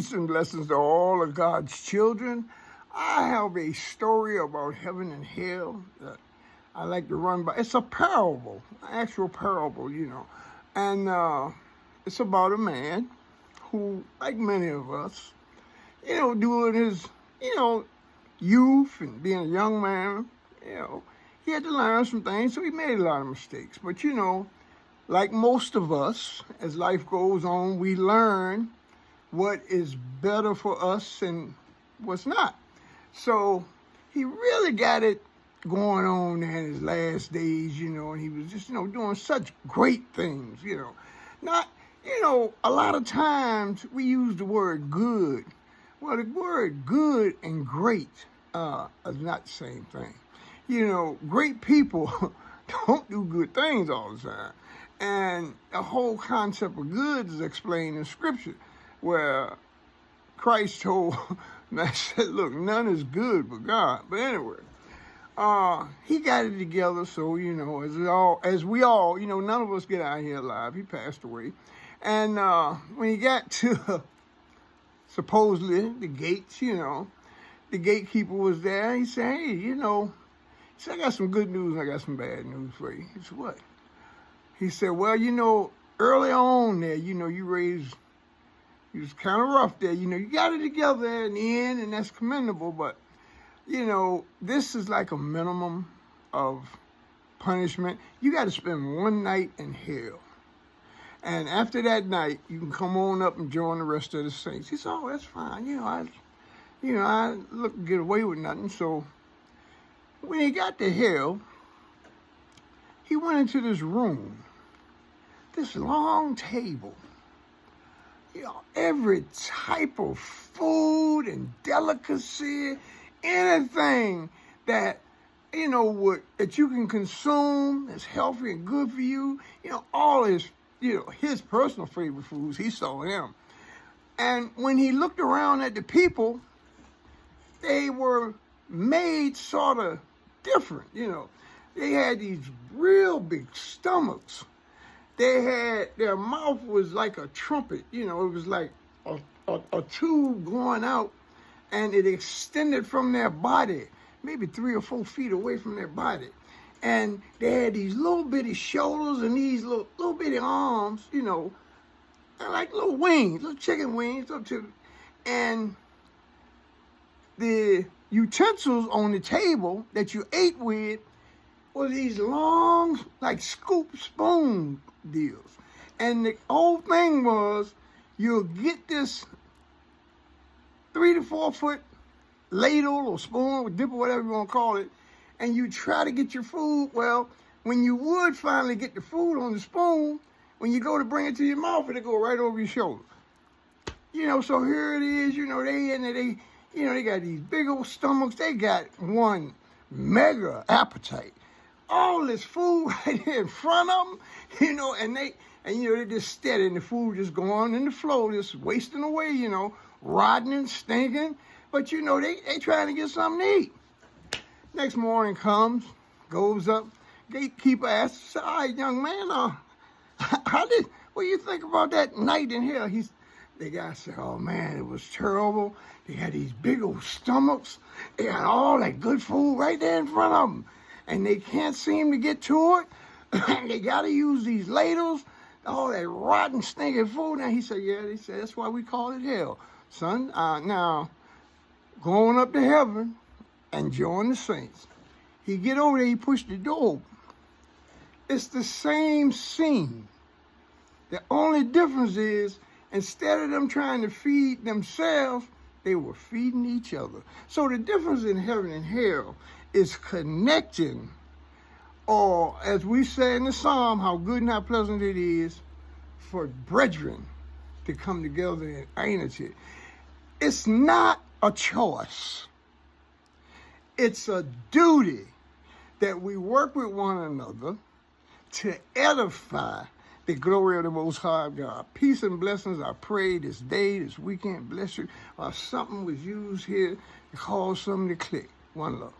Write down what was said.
Peace and blessings to all of God's children. I have a story about heaven and hell that I like to run by. It's a parable, an actual parable, And it's about a man who, like many of us, during his, youth and being a young man, he had to learn some things, so he made a lot of mistakes. But, like most of us, as life goes on, we learn what is better for us and what's not. So he really got it going on in his last days, and he was just, doing such great things, Not, a lot of times we use the word good. Well, the word good and great are not the same thing. Great people don't do good things all the time. And the whole concept of good is explained in Scripture, where Christ told, said, look, none is good but God. But anyway, he got it together. So, as we all, none of us get out here alive. He passed away. And when he got to supposedly the gates, the gatekeeper was there. He said, hey, he said, I got some good news and I got some bad news for you. He said, what? He said, well, early on there, you was kind of rough there. You got it together in the end, and that's commendable. But, this is like a minimum of punishment. You got to spend one night in hell. And after that night, you can come on up and join the rest of the saints. He said, oh, that's fine. I look to get away with nothing. So when he got to hell, he went into this room, this long table, every type of food and delicacy, anything that, that you can consume that's healthy and good for you, all his, his personal favorite foods, he saw them. And when he looked around at the people, they were made sort of different, They had these real big stomachs. Their mouth was like a trumpet, it was like a tube going out, and it extended from their body, maybe 3 or 4 feet away from their body. And they had these little bitty shoulders and these little bitty arms, and like little wings, little chicken wings up to, and the utensils on the table that you ate with were these long, like scoop spoon deals. And the whole thing was, you'll get this 3 to 4 foot ladle or spoon or dip or whatever you want to call it, and you try to get your food. Well, when you would finally get the food on the spoon, when you go to bring it to your mouth, it'll go right over your shoulder. So here it is, they got these big old stomachs. They got one mega appetite. All this food right there in front of them, and they're just steady, and the food just going in the flow, just wasting away, rotting and stinking. But, they trying to get something to eat. Next morning comes, goes up, gatekeeper asks, all right, young man, what do you think about that night in here? The guy said, oh, man, it was terrible. They had these big old stomachs. They had all that good food right there in front of them. And they can't seem to get to it. And they got to use these ladles, all that rotten, stinking food. Now, he said, that's why we call it hell. Son, now, going up to heaven and join the saints. He get over there, he pushed the door open. It's the same scene. The only difference is, instead of them trying to feed themselves, they were feeding each other. So the difference in heaven and hell is connecting, or as we say in the Psalm, how good and how pleasant it is for brethren to come together in unity. It's not a choice. It's a duty that we work with one another to edify the glory of the Most High God. Peace and blessings, I pray this day, this weekend, bless you, or something was used here to cause something to click. One love.